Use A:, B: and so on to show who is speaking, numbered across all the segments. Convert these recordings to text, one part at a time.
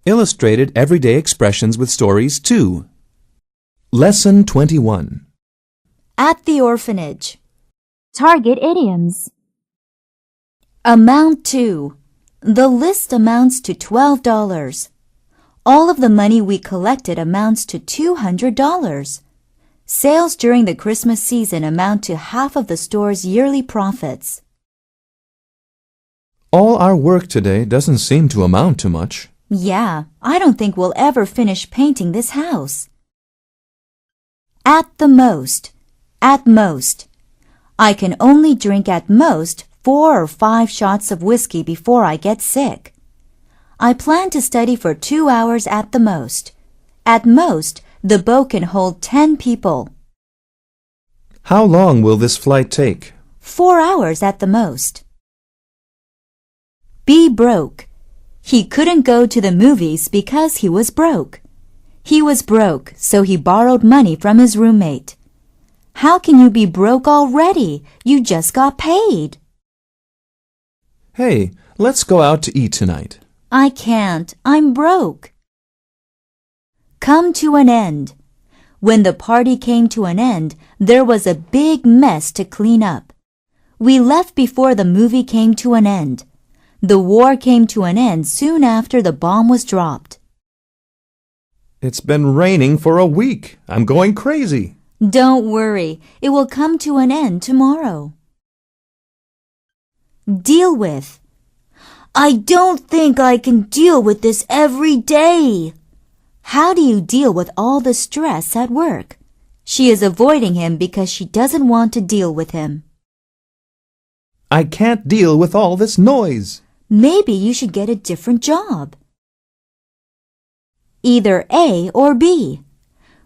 A: Illustrated everyday expressions with stories 2. Lesson 21.
B: At the orphanage.
C: Target idioms.
B: Amount to. The list amounts to $12. All of the money we collected amounts to $200. Sales during the Christmas season amount to half of the store's yearly profits.
A: All our work today doesn't seem to amount to much.
B: Yeah, I don't think we'll ever finish painting this house. At the most. At most. I can only drink at most 4 or 5 shots of whiskey before I get sick. I plan to study for 2 hours at the most. At most, the boat can hold 10 people.
A: How long will this flight take?
B: 4 hours at the most. Be broke. He couldn't go to the movies because he was broke. He was broke, so he borrowed money from his roommate. How can you be broke already? You just got paid.
A: Hey, let's go out to eat tonight.
B: I can't. I'm broke. Come to an end. When the party came to an end, there was a big mess to clean up. We left before the movie came to an end. The war came to an end soon after the bomb was dropped.
A: It's been raining for a week. I'm going crazy.
B: Don't worry. It will come to an end tomorrow. Deal with. I don't think I can deal with this every day. How do you deal with all the stress at work? She is avoiding him because she doesn't want to deal with him.
A: I can't deal with all this noise.
B: Maybe you should get a different job. Either A or B.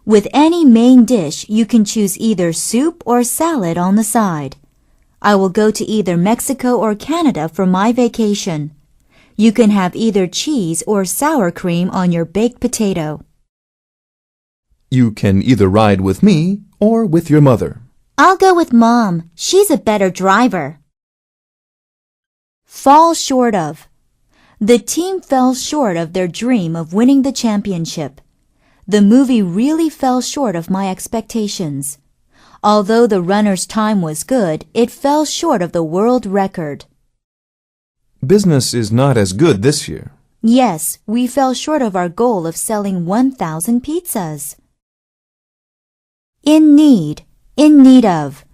B: With any main dish, you can choose either soup or salad on the side. I will go to either Mexico or Canada for my vacation. You can have either cheese or sour cream on your baked potato.
A: You can either ride with me or with your mother.
B: I'll go with Mom. She's a better driver. Fall short of. The team fell short of their dream of winning the championship. The movie really fell short of my expectations. Although the runner's time was good, it fell short of the world record.
A: Business is not as good this year.
B: Yes, we fell short of our goal of selling 1,000 pizzas. In need. In need of.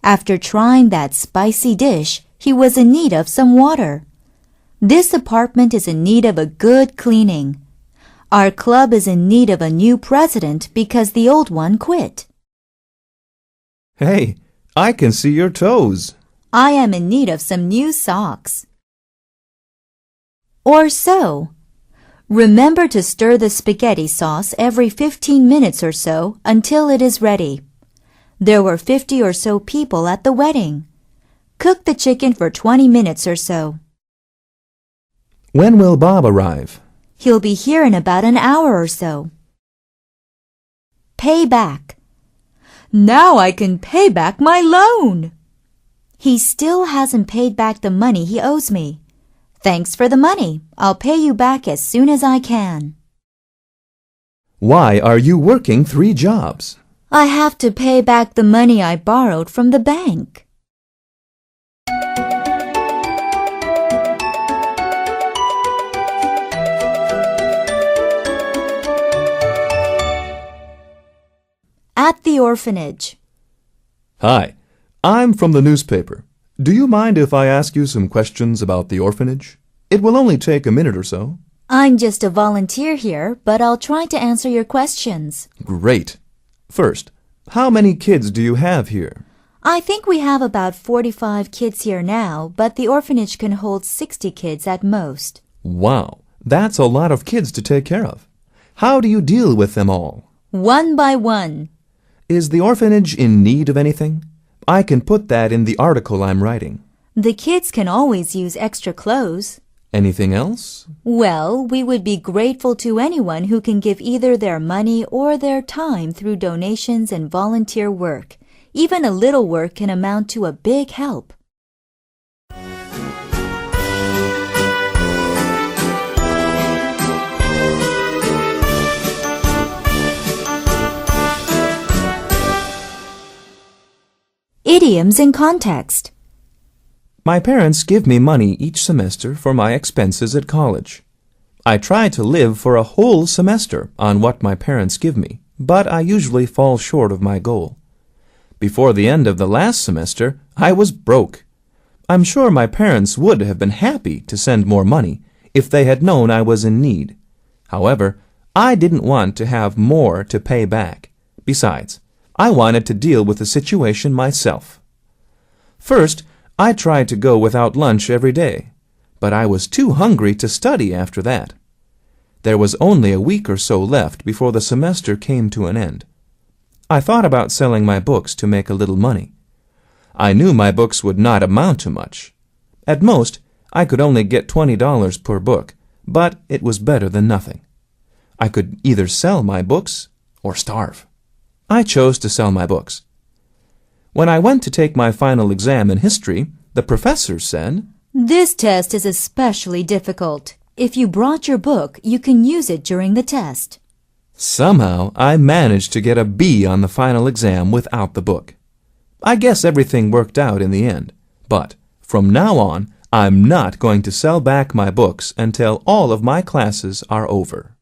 B: After trying that spicy dish, he was in need of some water. This apartment is in need of a good cleaning. Our club is in need of a new president because the old one quit.
A: Hey, I can see your toes.
B: I am in need of some new socks. Or so. Remember to stir the spaghetti sauce every 15 minutes or so until it is ready. There were 50 or so people at the wedding. Cook the chicken for 20 minutes or so.
A: When will Bob arrive?
B: He'll be here in about an hour or so. Pay back. Now I can pay back my loan. He still hasn't paid back the money he owes me. Thanks for the money. I'll pay you back as soon as I can.
A: Why are you working 3 jobs?
B: I have to pay back the money I borrowed from the bank. At the orphanage.
A: Hi, I'm from the newspaper. Do you mind if I ask you some questions about the orphanage? It will only take a minute or so.
B: I'm just a volunteer here, but I'll try to answer your questions.
A: Great. First, how many kids do you have here?
B: I think we have about 45 kids here now, but the orphanage can hold 60 kids at most.
A: Wow, that's a lot of kids to take care of. How do you deal with them all?
B: One by one.
A: Is the orphanage in need of anything? I can put that in the article I'm writing.
B: The kids can always use extra clothes.
A: Anything else?
B: Well, we would be grateful to anyone who can give either their money or their time through donations and volunteer work. Even a little work can amount to a big help. Idioms in context.
A: My parents give me money each semester for my expenses at college. I try to live for a whole semester on what my parents give me, but I usually fall short of my goal. Before the end of the last semester, I was broke. I'm sure my parents would have been happy to send more money if they had known I was in need. However, I didn't want to have more to pay back. Besides, I wanted to deal with the situation myself. First, I tried to go without lunch every day, but I was too hungry to study after that. There was only a week or so left before the semester came to an end. I thought about selling my books to make a little money. I knew my books would not amount to much. At most, I could only get $20 per book, but it was better than nothing. I could either sell my books or starve. I chose to sell my books. When I went to take my final exam in history, the professor said,
B: This test is especially difficult. If you brought your book, you can use it during the test.
A: Somehow, I managed to get a B on the final exam without the book. I guess everything worked out in the end, but from now on, I'm not going to sell back my books until all of my classes are over.